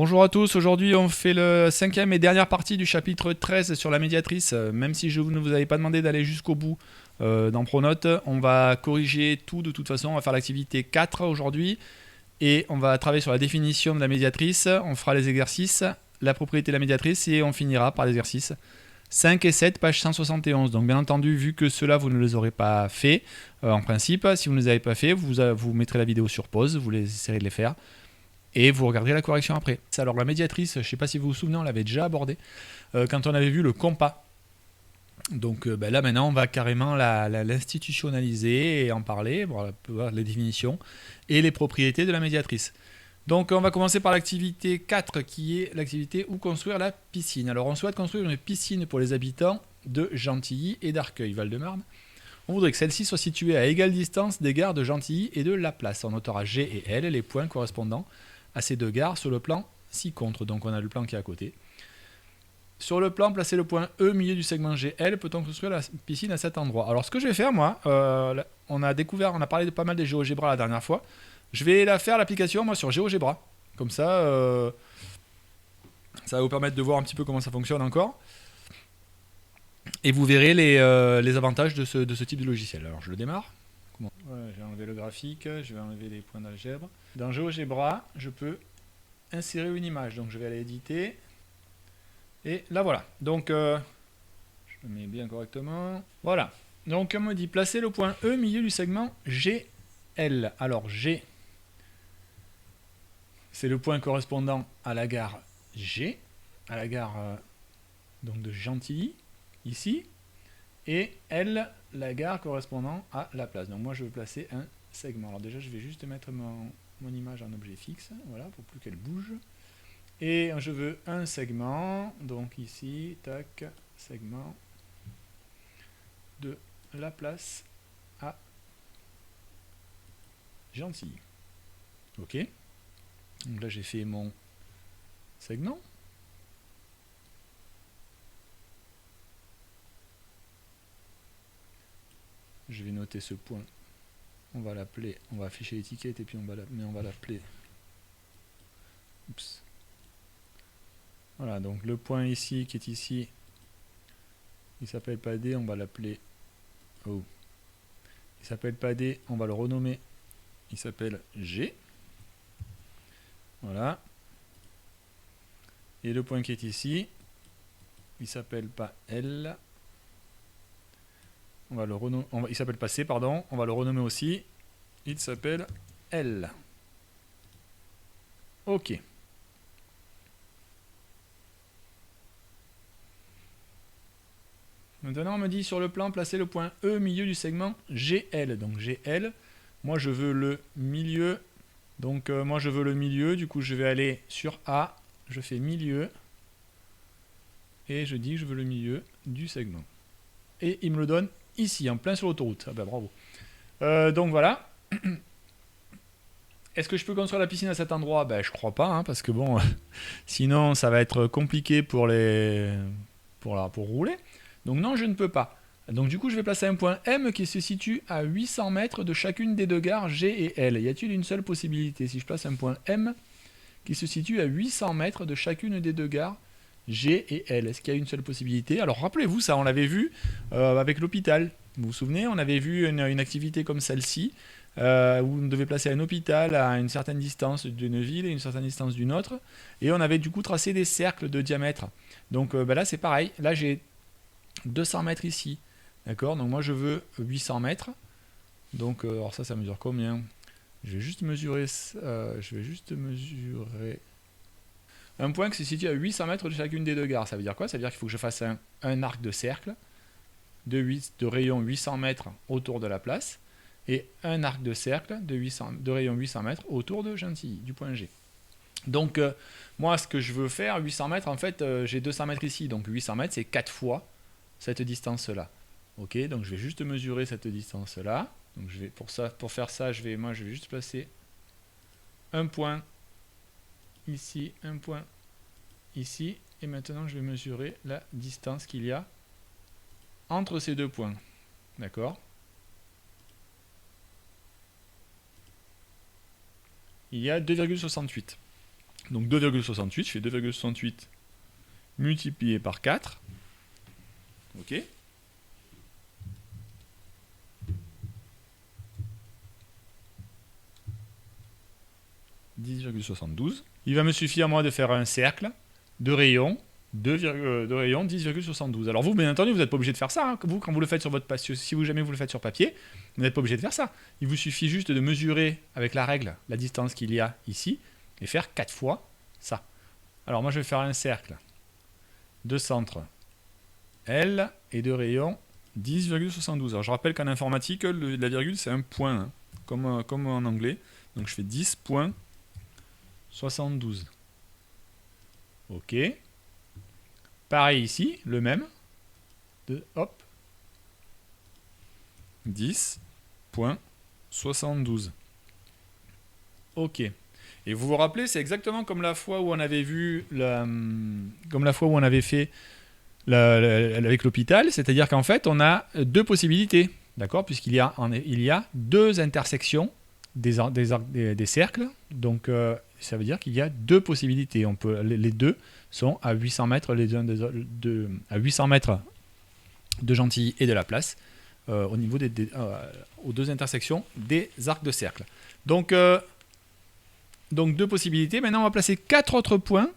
Bonjour à tous, aujourd'hui on fait le cinquième et dernière partie du chapitre 13 sur la médiatrice. Même si je ne vous avais pas demandé d'aller jusqu'au bout dans Pronote, on va corriger tout de toute façon. On va faire l'activité 4 aujourd'hui et on va travailler sur la définition de la médiatrice. On fera les exercices, la propriété de la médiatrice et on finira par l'exercice 5 et 7, page 171. Donc bien entendu, vu que ceux-là vous ne les aurez pas fait, en principe, si vous ne les avez pas fait, vous mettrez la vidéo sur pause, vous essayerez de les faire. Et vous regarderez la correction après. Alors la médiatrice, je ne sais pas si vous vous souvenez, on l'avait déjà abordé quand on avait vu le compas. Donc là maintenant on va carrément l'institutionnaliser et en parler, voir les définitions et les propriétés de la médiatrice. Donc on va commencer par l'activité 4 qui est l'activité où construire la piscine. Alors on souhaite construire une piscine pour les habitants de Gentilly et d'Arcueil, Val-de-Marne. On voudrait que celle-ci soit située à égale distance des gares de Gentilly et de Laplace. On notera G et L, les points correspondants à ces deux gares sur le plan ci-contre. Donc on a le plan qui est à côté. Sur le plan, placer le point E au milieu du segment GL, peut-on construire la piscine à cet endroit? Alors ce que je vais faire moi, on a parlé de pas mal des GeoGebra la dernière fois. Je vais faire l'application moi sur GeoGebra. Comme ça, ça va vous permettre de voir un petit peu comment ça fonctionne encore. Et vous verrez les avantages de ce type de logiciel. Alors je le démarre. Voilà, je vais enlever le graphique, je vais enlever les points d'algèbre. Dans GeoGebra, je peux insérer une image. Donc je vais aller éditer. Et là voilà. Donc je le mets bien correctement. Voilà. Donc on me dit placer le point E au milieu du segment GL. Alors G, c'est le point correspondant à la gare G, à la gare donc de Gentilly, ici. Et L, la gare correspondant à la place. Donc moi je veux placer un segment. Alors déjà je vais juste mettre mon image en objet fixe, voilà, pour plus qu'elle bouge. Et je veux un segment, donc ici, tac, segment de la place à Gentilly. Ok. Donc là j'ai fait mon segment. Je vais noter ce point. On va l'appeler, on va afficher l'étiquette et puis on va l'appeler. Oups. Voilà, donc le point ici qui est ici, il s'appelle pas D, on va l'appeler O. Il s'appelle pas D, on va le renommer. Il s'appelle G. Voilà. Et le point qui est ici, il s'appelle pas L. On va le renommer, il s'appelle pas C, pardon. On va le renommer aussi. Il s'appelle L. Ok. Maintenant, on me dit sur le plan, placer le point E au milieu du segment GL. Donc GL, moi je veux le milieu. Donc moi je veux le milieu. Du coup, je vais aller sur A. Je fais milieu. Et je dis que je veux le milieu du segment. Et il me le donne ici, en plein sur l'autoroute. Ah ben bravo. Donc voilà. Est-ce que je peux construire la piscine à cet endroit? Ben je crois pas, hein, parce que bon, sinon ça va être compliqué pour rouler. Donc non, je ne peux pas. Donc du coup, je vais placer un point M qui se situe à 800 mètres de chacune des deux gares G et L. Y a-t-il une seule possibilité? Si je place un point M qui se situe à 800 mètres de chacune des deux gares G et L, est-ce qu'il y a une seule possibilité? Alors rappelez-vous, ça on l'avait vu avec l'hôpital. Vous vous souvenez, on avait vu une activité comme celle-ci, où on devait placer un hôpital à une certaine distance d'une ville et une certaine distance d'une autre. Et on avait du coup tracé des cercles de diamètre. Donc là c'est pareil, là j'ai 200 mètres ici. D'accord, donc moi je veux 800 mètres. Donc alors ça mesure combien? Je vais juste mesurer un point qui se situe à 800 mètres de chacune des deux gares. Ça veut dire quoi? Ça veut dire qu'il faut que je fasse un arc de cercle de rayon 800 mètres autour de la place et un arc de cercle de rayon 800 mètres autour de Gentilly, du point G. Donc moi ce que je veux faire, 800 mètres, en fait j'ai 200 mètres ici, donc 800 mètres c'est 4 fois cette distance-là. Ok, donc je vais juste mesurer cette distance-là. Donc je vais pour faire ça, je vais juste placer un point ici, un point ici, et maintenant je vais mesurer la distance qu'il y a entre ces deux points. D'accord? Il y a 2,68. Donc 2,68, je fais 2,68 multiplié par 4. Ok. 10,72. Il va me suffire moi de faire un cercle de rayon, de rayon 10,72. Alors vous, bien entendu, vous n'êtes pas obligé de faire ça. Hein. Vous, quand vous le faites sur votre papier, si vous jamais vous le faites sur papier, vous n'êtes pas obligé de faire ça. Il vous suffit juste de mesurer avec la règle la distance qu'il y a ici et faire 4 fois ça. Alors moi je vais faire un cercle de centre L et de rayon 10,72. Alors je rappelle qu'en informatique, la virgule c'est un point, hein, comme en anglais. Donc je fais 10,72. Ok. Pareil ici, le même. Hop. 10,72. Ok. Et vous vous rappelez, c'est exactement comme la fois où on avait vu, comme la fois où on avait fait avec l'hôpital, c'est-à-dire qu'en fait, on a deux possibilités, d'accord, puisqu'il y a, deux intersections des cercles, donc ça veut dire qu'il y a deux possibilités. Les deux sont à 800 mètres, à 800 mètres de Gentilly et de la place, au niveau aux deux intersections des arcs de cercle. Donc deux possibilités. Maintenant, on va placer 4 autres points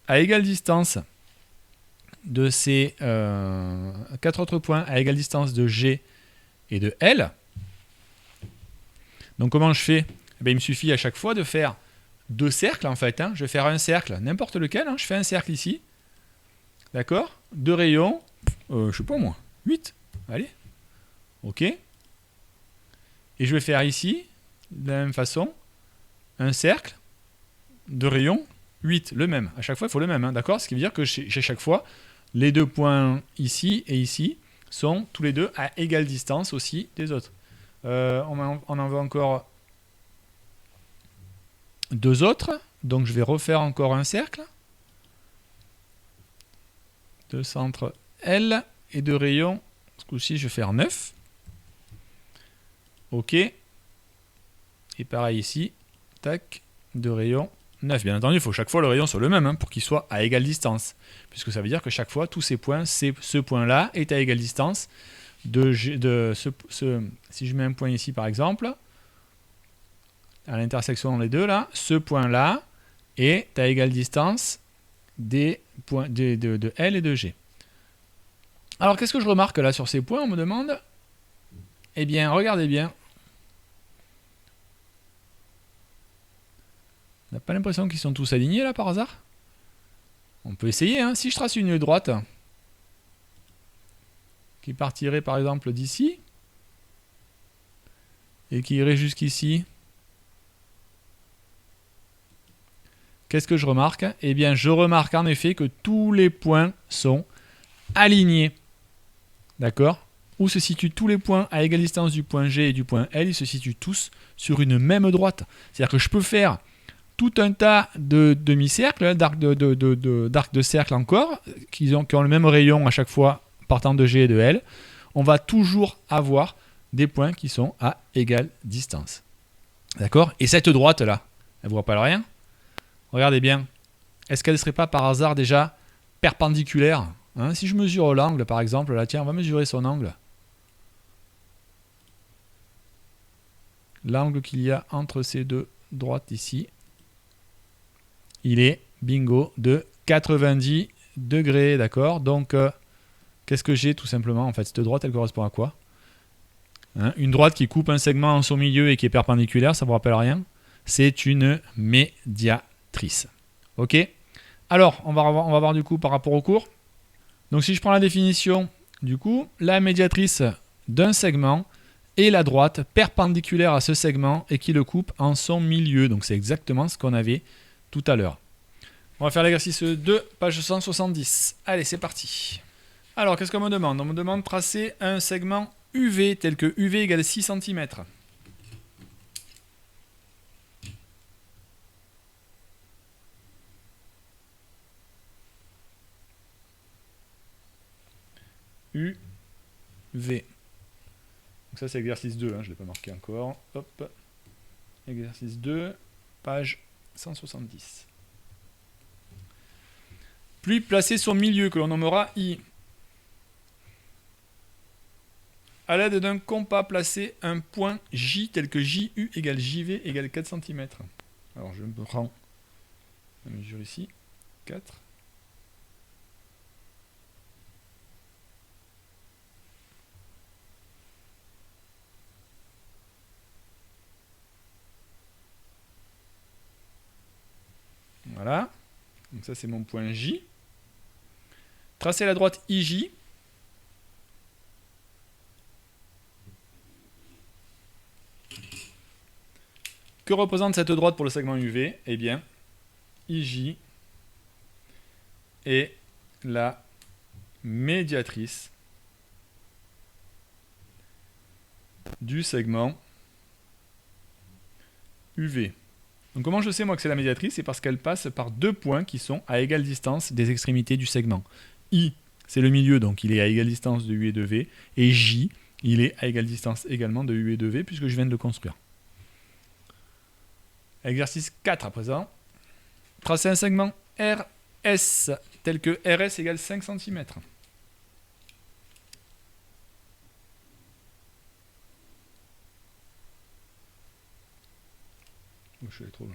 à égale distance de ces 4 autres points à égale distance de G et de L. Donc comment je fais ? Eh bien, il me suffit à chaque fois de faire deux cercles en fait. Hein. Je vais faire un cercle, n'importe lequel. Hein. Je fais un cercle ici. D'accord ? Deux rayons, je sais pas moi, 8. Allez. Ok. Et je vais faire ici, de la même façon, un cercle de rayon 8, le même. À chaque fois, il faut le même, hein, d'accord ? Ce qui veut dire que chez chaque fois, les deux points ici et ici sont tous les deux à égale distance aussi des autres. On en veut encore deux autres. Donc, je vais refaire encore un cercle de centre L et de rayon. Ce coup-ci, je vais faire 9. Ok. Et pareil ici. Tac. De rayon 9. Bien entendu, il faut chaque fois le rayon soit le même, hein, pour qu'il soit à égale distance. Puisque ça veut dire que chaque fois, tous ces points, ce point-là est à égale distance si je mets un point ici par exemple, à l'intersection dans les deux là, ce point-là est à égale distance des points de L et de G. Alors qu'est-ce que je remarque là sur ces points, on me demande ? Eh bien, regardez bien. On n'a pas l'impression qu'ils sont tous alignés là par hasard ? On peut essayer, hein. Si je trace une ligne droite qui partirait par exemple d'ici et qui irait jusqu'ici, qu'est-ce que je remarque ? Eh bien, je remarque en effet que tous les points sont alignés. D'accord ? Où se situent tous les points à égale distance du point G et du point L ? Ils se situent tous sur une même droite. C'est-à-dire que je peux faire tout un tas de demi-cercles, d'arcs de cercle encore, qui ont le même rayon à chaque fois partant de G et de L. On va toujours avoir des points qui sont à égale distance. D'accord ? Et cette droite-là, elle ne vous rappelle rien ? Regardez bien. Est-ce qu'elle ne serait pas par hasard déjà perpendiculaire ? Hein ? Si je mesure l'angle, par exemple, là, tiens, on va mesurer son angle. L'angle qu'il y a entre ces deux droites ici, il est, bingo, de 90 degrés, d'accord ? Donc, qu'est-ce que j'ai tout simplement ? En fait, cette droite, elle correspond à quoi ? Hein ? Une droite qui coupe un segment en son milieu et qui est perpendiculaire, ça ne vous rappelle rien ? C'est une médiatrice. Ok ? Alors, on va voir du coup par rapport au cours. Donc, si je prends la définition, du coup, la médiatrice d'un segment est la droite perpendiculaire à ce segment et qui le coupe en son milieu. Donc, c'est exactement ce qu'on avait tout à l'heure. On va faire l'exercice 2, page 170. Allez, c'est parti. Alors, qu'est-ce qu'on me demande ? On me demande de tracer un segment UV tel que UV égale 6 cm. UV. Donc ça, c'est exercice 2, hein, je ne l'ai pas marqué encore. Hop. Exercice 2, page 170. Puis placer son milieu, que l'on nommera I. À l'aide d'un compas, placer un point J tel que JU égale JV égale 4 cm. Alors je me prends la mesure ici, 4. Voilà. Donc ça c'est mon point J. Tracer la droite IJ. Que représente cette droite pour le segment UV? Eh bien, IJ est la médiatrice du segment UV. Donc comment je sais moi que c'est la médiatrice? C'est parce qu'elle passe par deux points qui sont à égale distance des extrémités du segment. I, c'est le milieu, donc il est à égale distance de U et de V. Et J, il est à égale distance également de U et de V, puisque je viens de le construire. Exercice 4 à présent. Tracer un segment RS, tel que RS égale 5 cm. Je suis allé trop loin.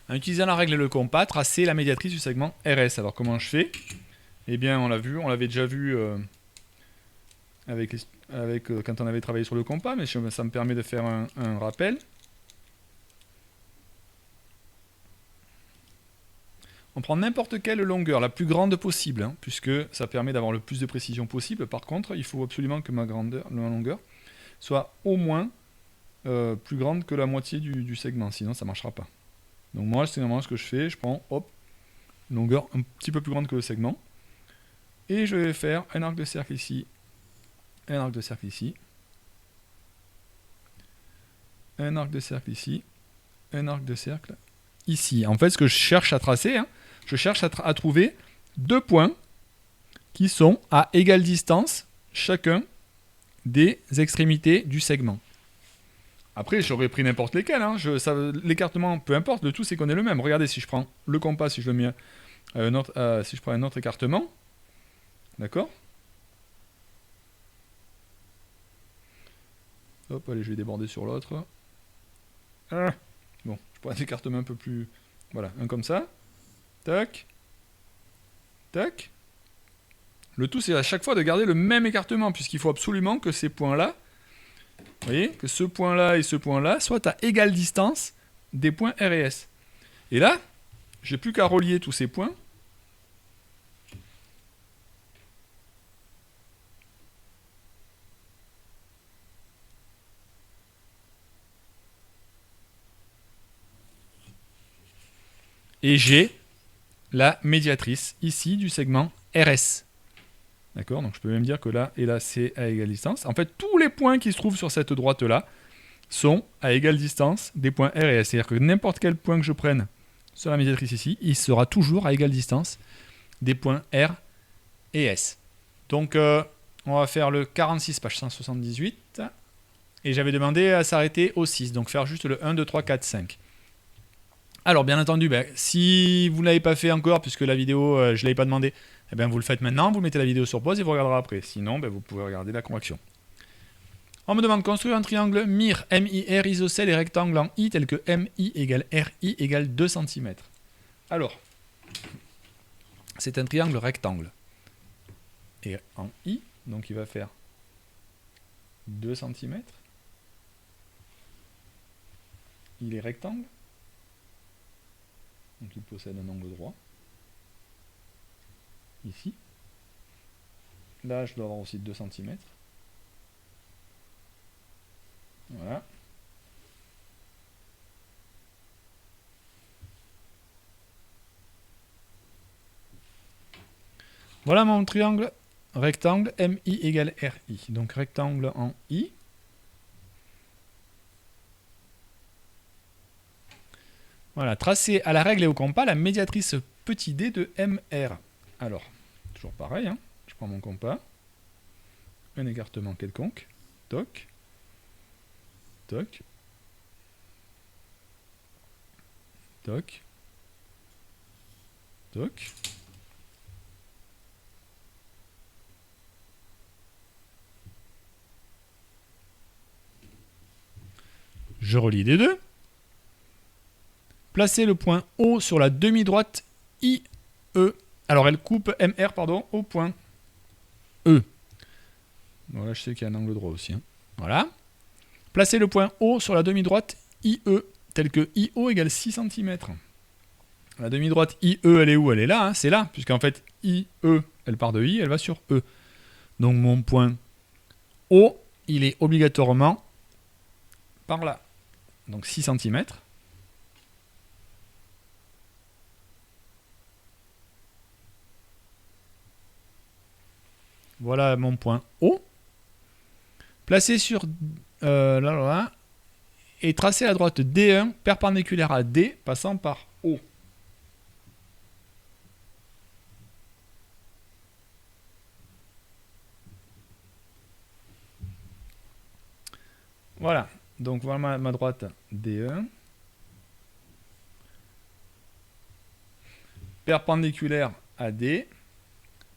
En utilisant la règle et le compas, tracer la médiatrice du segment RS. Alors comment je fais? Eh bien on l'a vu, on l'avait déjà vu quand on avait travaillé sur le compas, mais ça me permet de faire un rappel. On prend n'importe quelle longueur, la plus grande possible, hein, puisque ça permet d'avoir le plus de précision possible. Par contre, il faut absolument que ma longueur soit au moins plus grande que la moitié du segment, sinon ça ne marchera pas. Donc moi, c'est normalement ce que je fais, je prends, hop, une longueur un petit peu plus grande que le segment, et je vais faire un arc de cercle ici, un arc de cercle ici, un arc de cercle ici, un arc de cercle ici. En fait, ce que je cherche à tracer, hein, je cherche à trouver deux points qui sont à égale distance chacun des extrémités du segment. Après, j'aurais pris n'importe lesquels. Hein. L'écartement, peu importe, le tout c'est qu'on est le même. Regardez, si je prends le compas, si je le mets si je prends un autre écartement, d'accord? Hop, allez, je vais déborder sur l'autre. Ah. Bon, je prends un écartement un peu plus... Voilà, un comme ça. Tac. Tac. Le tout, c'est à chaque fois de garder le même écartement, puisqu'il faut absolument que ces points-là, vous voyez, que ce point-là et ce point-là soient à égale distance des points R et S. Et là, j'ai plus qu'à relier tous ces points. Et j'ai la médiatrice ici du segment RS. D'accord? Donc je peux même dire que là et là c'est à égale distance. En fait, tous les points qui se trouvent sur cette droite-là sont à égale distance des points R et S. C'est-à-dire que n'importe quel point que je prenne sur la médiatrice ici, il sera toujours à égale distance des points R et S. Donc on va faire le 46, page 178. Et j'avais demandé à s'arrêter au 6, donc faire juste le 1, 2, 3, 4, 5. Alors bien entendu, si vous ne l'avez pas fait encore, puisque la vidéo, je ne l'avais pas demandé, eh bien, vous le faites maintenant, vous mettez la vidéo sur pause et vous regarderez après. Sinon, vous pouvez regarder la correction. On me demande de construire un triangle MIR, MIR isocèle et rectangle en I tel que MI égale RI égale 2 cm. Alors, c'est un triangle rectangle. Et en I, donc il va faire 2 cm. Il est rectangle. Donc il possède un angle droit. Ici. Là, je dois avoir aussi 2 cm. Voilà. Voilà mon triangle rectangle MI égale RI. Donc rectangle en I. Voilà, tracer à la règle et au compas la médiatrice petit d de MR. Alors, toujours pareil, hein, je prends mon compas, un écartement quelconque, toc, toc, Toc. Toc. Je relie les deux. Placez le point O sur la demi-droite IE. Alors elle coupe MR pardon, au point E. Voilà, je sais qu'il y a un angle droit aussi. Hein. Voilà. Placez le point O sur la demi-droite IE, tel que IO égale 6 cm. La demi-droite IE, elle est où? Elle est là, hein, c'est là, puisqu'en fait IE, elle part de I, elle va sur E. Donc mon point O, il est obligatoirement par là. Donc 6 cm. Voilà mon point O. Placé sur là, et tracé à droite D1 perpendiculaire à D passant par O. Voilà, donc voilà ma droite D1. Perpendiculaire à D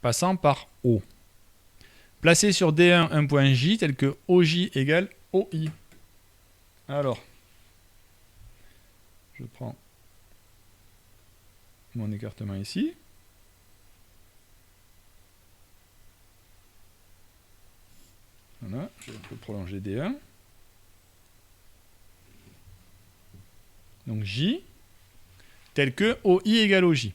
passant par O. Placé sur D1 un point J tel que OJ égale OI. Alors, je prends mon écartement ici. Voilà, je peux prolonger D1. Donc J, tel que OI égale OJ.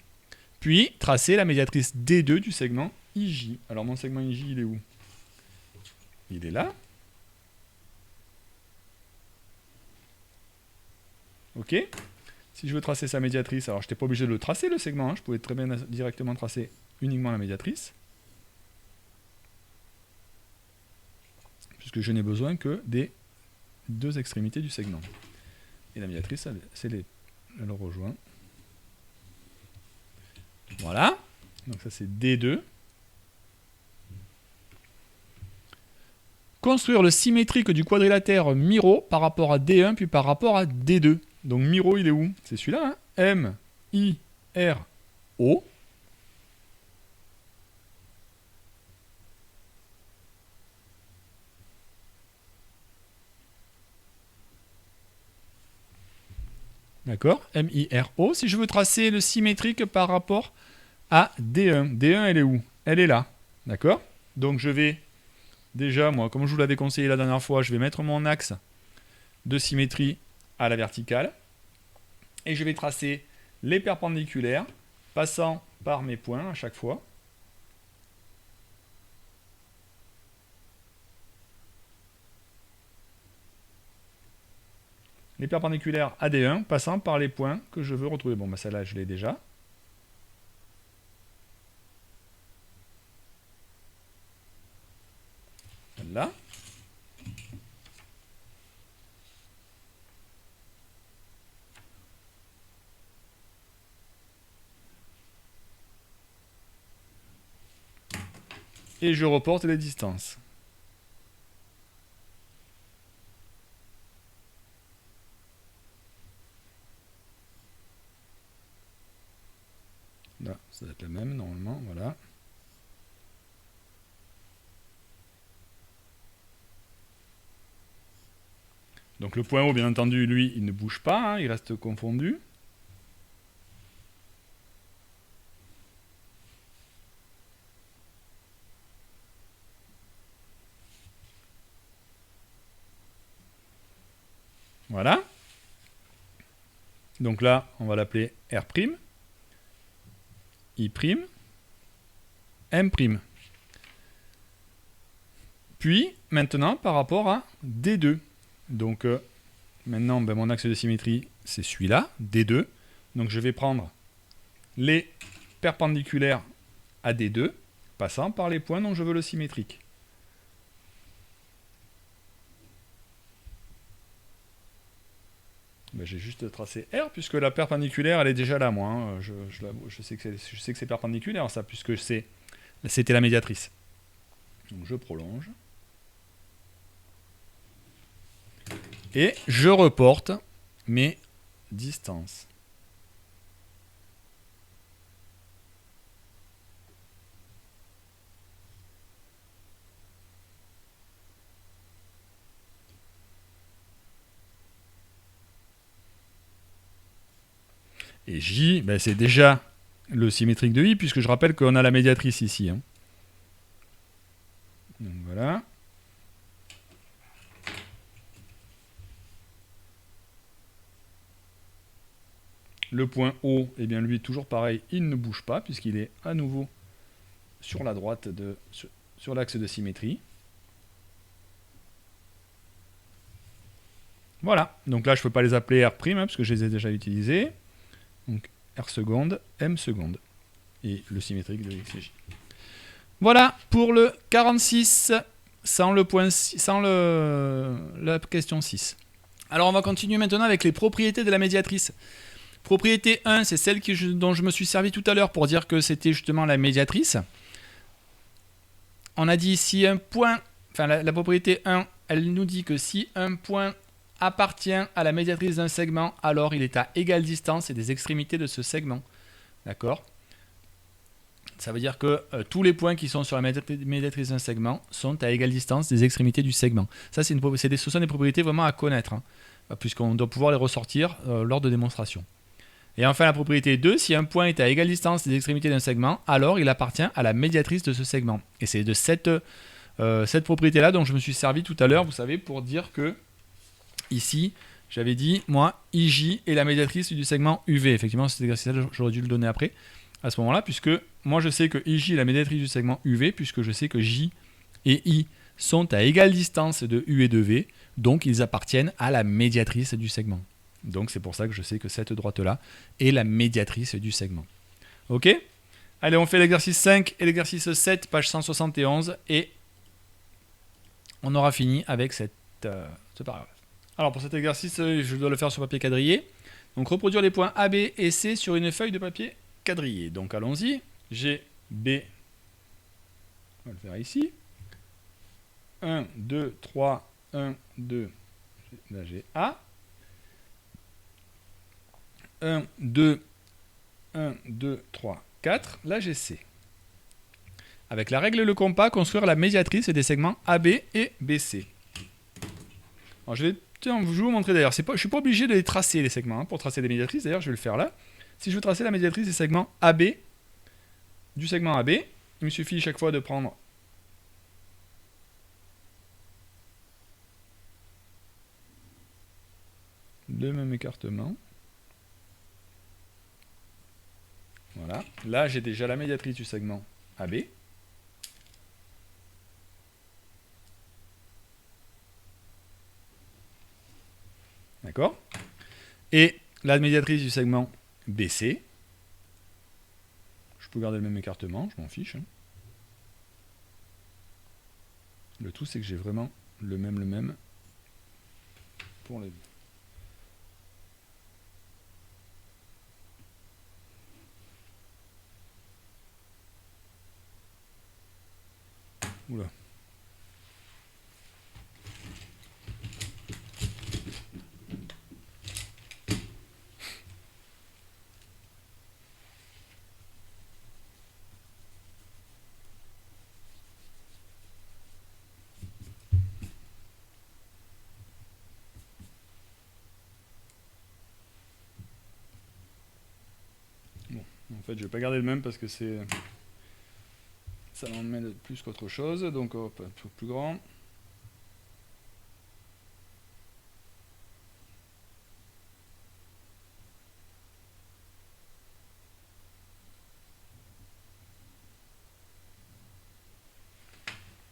Puis, tracer la médiatrice D2 du segment IJ. Alors, mon segment IJ, il est où? Il est là. Ok. Si je veux tracer sa médiatrice, alors je n'étais pas obligé de le tracer, le segment. Hein. Je pouvais très bien directement tracer uniquement la médiatrice. Puisque je n'ai besoin que des deux extrémités du segment. Et la médiatrice, elle rejoint. Voilà. Donc ça, c'est D2. Construire le symétrique du quadrilatère Miro par rapport à D1 puis par rapport à D2. Donc Miro, il est où? C'est celui-là. Hein, M, I, R, O. D'accord? M, I, R, O. Si je veux tracer le symétrique par rapport à D1. D1, elle est où? Elle est là. D'accord? Donc je vais... Déjà, moi, comme je vous l'avais conseillé la dernière fois, je vais mettre mon axe de symétrie à la verticale. Et je vais tracer les perpendiculaires, passant par mes points à chaque fois. Les perpendiculaires à D1, passant par les points que je veux retrouver. Bon, bah celle-là, je l'ai déjà. Celle-là. Et je reporte les distances. Là, ça va être la même normalement, voilà. Donc le point O, bien entendu, lui, il ne bouge pas, hein, il reste confondu. Voilà. Donc là, on va l'appeler R', I', M'. Puis, maintenant, par rapport à D2. Donc, maintenant, ben, mon axe de symétrie, c'est celui-là, D2. Donc, je vais prendre les perpendiculaires à D2, passant par les points dont je veux le symétrique. Ben, j'ai juste tracé R, puisque la perpendiculaire, elle est déjà là, moi. Hein. Je sais que c'est perpendiculaire, ça, puisque c'était la médiatrice. Donc, je prolonge. Et je reporte mes distances. Et J, ben, c'est déjà le symétrique de I, puisque je rappelle qu'on a la médiatrice ici. Hein. Donc voilà. Le point O, eh bien lui, toujours pareil, il ne bouge pas, puisqu'il est à nouveau sur la droite, sur l'axe de symétrie. Voilà, donc là je ne peux pas les appeler R', hein, parce que je les ai déjà utilisés. Donc R seconde, M seconde. Et le symétrique de X et J. Voilà pour le 46, sans la question 6. Alors on va continuer maintenant avec les propriétés de la médiatrice. Propriété 1, c'est celle dont je me suis servi tout à l'heure pour dire que c'était justement la médiatrice. On a dit si un point, enfin la propriété 1, elle nous dit que si un point appartient à la médiatrice d'un segment, alors il est à égale distance des extrémités de ce segment. D'accord ? Ça veut dire que tous les points qui sont sur la médiatrice d'un segment sont à égale distance des extrémités du segment. Ça, ce sont des propriétés vraiment à connaître, hein, puisqu'on doit pouvoir les ressortir lors de démonstrations. Et enfin, la propriété 2, si un point est à égale distance des extrémités d'un segment, alors il appartient à la médiatrice de ce segment. Et c'est de cette propriété-là dont je me suis servi tout à l'heure, vous savez, pour dire que ici, j'avais dit, moi, IJ est la médiatrice du segment UV. Effectivement, cet exercice-là, j'aurais dû le donner après, à ce moment-là, puisque moi, je sais que IJ est la médiatrice du segment UV, puisque je sais que J et I sont à égale distance de U et de V, donc ils appartiennent à la médiatrice du segment. Donc c'est pour ça que je sais que cette droite-là est la médiatrice du segment. Ok ? Allez, on fait l'exercice 5 et l'exercice 7, page 171, et on aura fini avec ce paragraphe. Alors pour cet exercice, je dois le faire sur papier quadrillé. Donc reproduire les points A, B et C sur une feuille de papier quadrillé. Donc allons-y. J'ai B, on va le faire ici. 1, 2, 3, 1, 2, là j'ai A. 1, 2, 1, 2, 3, 4. Là, j'ai C. Avec la règle et le compas, construire la médiatrice des segments AB et BC. Alors, je vais vous montrer d'ailleurs. Je ne suis pas obligé de les tracer, les segments. Hein, pour tracer des médiatrices, d'ailleurs, je vais le faire là. Si je veux tracer la médiatrice des segments AB, du segment AB, il me suffit chaque fois de prendre le même écartement. Voilà. Là, j'ai déjà la médiatrice du segment AB. D'accord ? Et la médiatrice du segment BC. Je peux garder le même écartement, je m'en fiche. Hein. Le tout, c'est que j'ai vraiment le même pour les deux. Oula. Bon, en fait, je vais pas garder le même parce que c'est... ça m'emmène plus qu'autre chose, donc hop, un peu plus grand.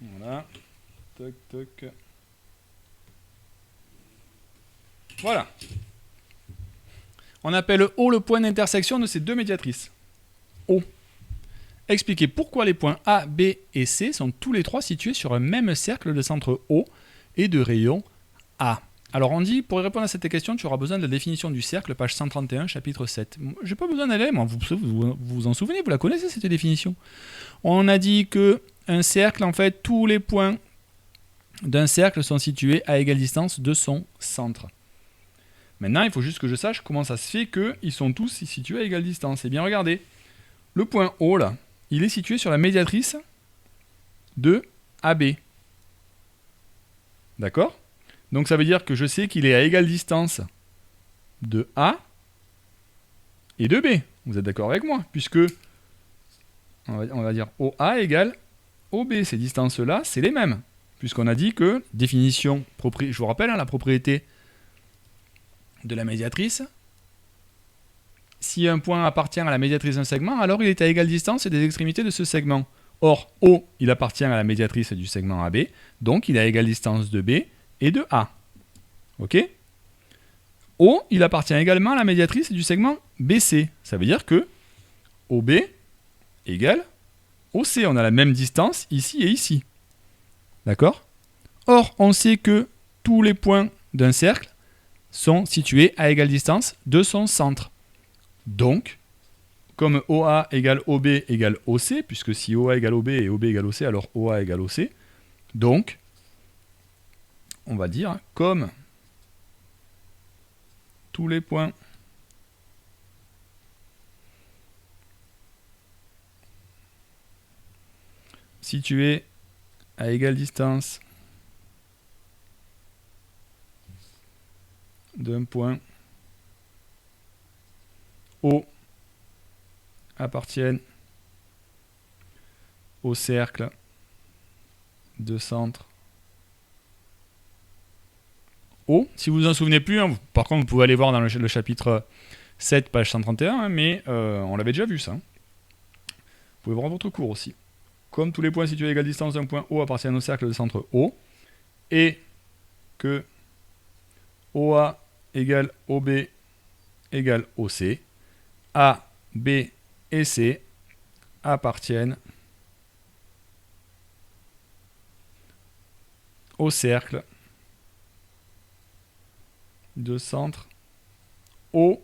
Voilà. Toc, toc. Voilà. On appelle O le point d'intersection de ces deux médiatrices. O. Expliquez pourquoi les points A, B et C sont tous les trois situés sur un même cercle de centre O et de rayon A. Alors on dit, pour répondre à cette question, tu auras besoin de la définition du cercle, page 131, chapitre 7. J'ai pas besoin d'aller, moi, vous en souvenez, vous la connaissez cette définition. On a dit que un cercle, en fait, tous les points d'un cercle sont situés à égale distance de son centre. Maintenant, il faut juste que je sache comment ça se fait qu'ils sont tous situés à égale distance. Eh bien, regardez, le point O, là, il est situé sur la médiatrice de AB. D'accord ? Donc ça veut dire que je sais qu'il est à égale distance de A et de B. Vous êtes d'accord avec moi? Puisque, on va dire OA égale OB. Ces distances-là, c'est les mêmes. Puisqu'on a dit que, définition, je vous rappelle, hein, la propriété de la médiatrice, si un point appartient à la médiatrice d'un segment, alors il est à égale distance des extrémités de ce segment. Or, O, il appartient à la médiatrice du segment AB, donc il est à égale distance de B et de A. Ok? O, il appartient également à la médiatrice du segment BC. Ça veut dire que OB égale OC. On a la même distance ici et ici. D'accord? Or, on sait que tous les points d'un cercle sont situés à égale distance de son centre. Donc, comme OA égale OB égale OC, puisque si OA égale OB et OB égale OC, alors OA égale OC. Donc, on va dire, comme tous les points situés à égale distance d'un point O appartiennent au cercle de centre O. Si vous vous en souvenez plus, hein, par contre vous pouvez aller voir dans le chapitre 7, page 131, hein, mais on l'avait déjà vu ça. Vous pouvez voir votre cours aussi. Comme tous les points situés à égale distance d'un point O appartiennent au cercle de centre O, et que OA égale OB égale OC, A, B et C appartiennent au cercle de centre O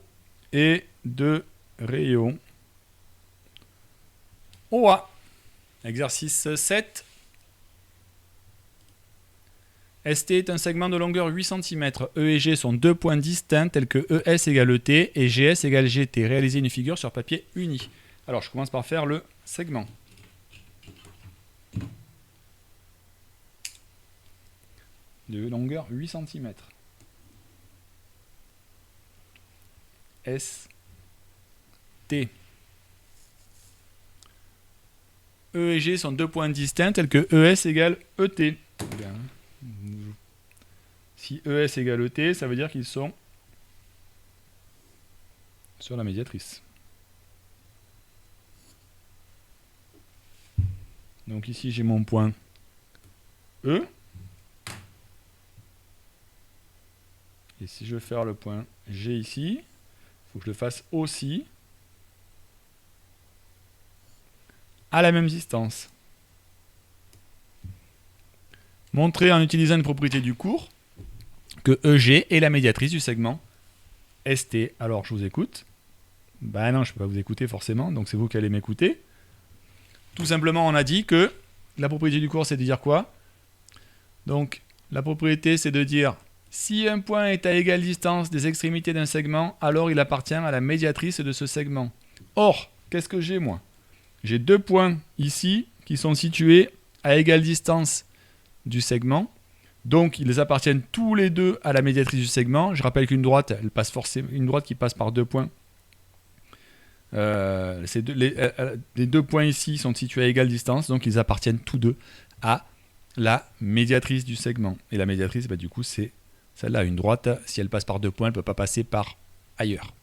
et de rayon OA. Exercice 7. ST est un segment de longueur 8 cm. E et G sont deux points distincts tels que ES égale ET et GS égale GT. Réalisez une figure sur papier uni. Alors, je commence par faire le segment. De longueur 8 cm. S, T. E et G sont deux points distincts tels que ES égale ET. Bien. Si ES égale ET, ça veut dire qu'ils sont sur la médiatrice. Donc ici, j'ai mon point E. Et si je veux faire le point G ici, il faut que je le fasse aussi à la même distance. Montrer en utilisant une propriété du cours que EG est la médiatrice du segment ST. Alors, je vous écoute. Ben non, je ne peux pas vous écouter forcément, donc c'est vous qui allez m'écouter. Tout simplement, on a dit que la propriété du cours, c'est de dire quoi? Donc, la propriété, c'est de dire si un point est à égale distance des extrémités d'un segment, alors il appartient à la médiatrice de ce segment. Or, qu'est-ce que j'ai, moi? J'ai deux points ici qui sont situés à égale distance du segment. Donc, ils appartiennent tous les deux à la médiatrice du segment. Je rappelle qu'une droite, elle passe forcément, une droite qui passe par deux points. Les deux points ici sont situés à égale distance, donc ils appartiennent tous deux à la médiatrice du segment. Et la médiatrice, du coup, c'est celle-là. Une droite, si elle passe par deux points, elle ne peut pas passer par ailleurs.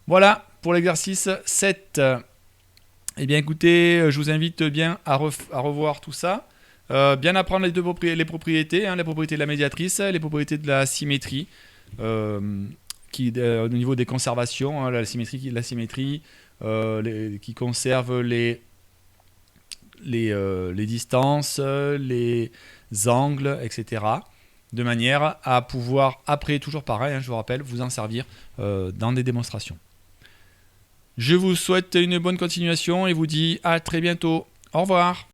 Voilà pour l'exercice 7. Eh bien, écoutez, je vous invite bien à revoir tout ça. Bien apprendre les propriétés, hein, les propriétés de la médiatrice, les propriétés de la symétrie, au niveau des conservations, hein, la symétrie qui conserve les distances, les angles, etc. De manière à pouvoir, après, toujours pareil, hein, je vous rappelle, vous en servir dans des démonstrations. Je vous souhaite une bonne continuation et vous dis à très bientôt. Au revoir.